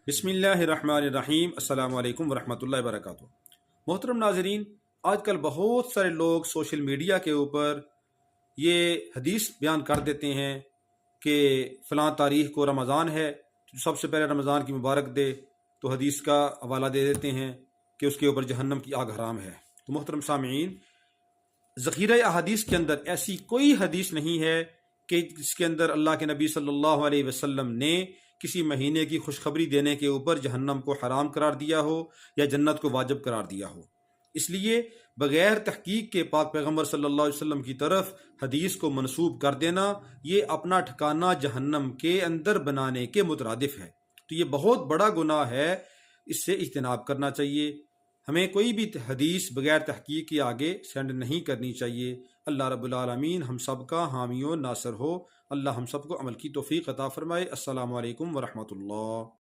بسم اللہ الرحمن الرحیم۔ السلام علیکم ورحمۃ اللہ وبرکاتہ۔ محترم ناظرین، آج کل بہت سارے لوگ سوشل میڈیا کے اوپر یہ حدیث بیان کر دیتے ہیں کہ فلاں تاریخ کو رمضان ہے، سب سے پہلے رمضان کی مبارک دے، تو حدیث کا حوالہ دے دیتے ہیں کہ اس کے اوپر جہنم کی آگ حرام ہے۔ تو محترم سامعین، ذخیرہ احادیث کے اندر ایسی کوئی حدیث نہیں ہے کہ جس کے اندر اللہ کے نبی صلی اللہ علیہ وسلم نے کسی مہینے کی خوشخبری دینے کے اوپر جہنم کو حرام قرار دیا ہو یا جنت کو واجب قرار دیا ہو۔ اس لیے بغیر تحقیق کے پاک پیغمبر صلی اللہ علیہ وسلم کی طرف حدیث کو منسوب کر دینا، یہ اپنا ٹھکانہ جہنم کے اندر بنانے کے مترادف ہے۔ تو یہ بہت بڑا گناہ ہے، اس سے اجتناب کرنا چاہیے۔ ہمیں کوئی بھی حدیث بغیر تحقیق کے آگے سینڈ نہیں کرنی چاہیے۔ اللہ رب العالمین ہم سب کا حامی و ناصر ہو۔ اللہ ہم سب کو عمل کی توفیق عطا فرمائے۔ السلام علیکم ورحمۃ اللہ۔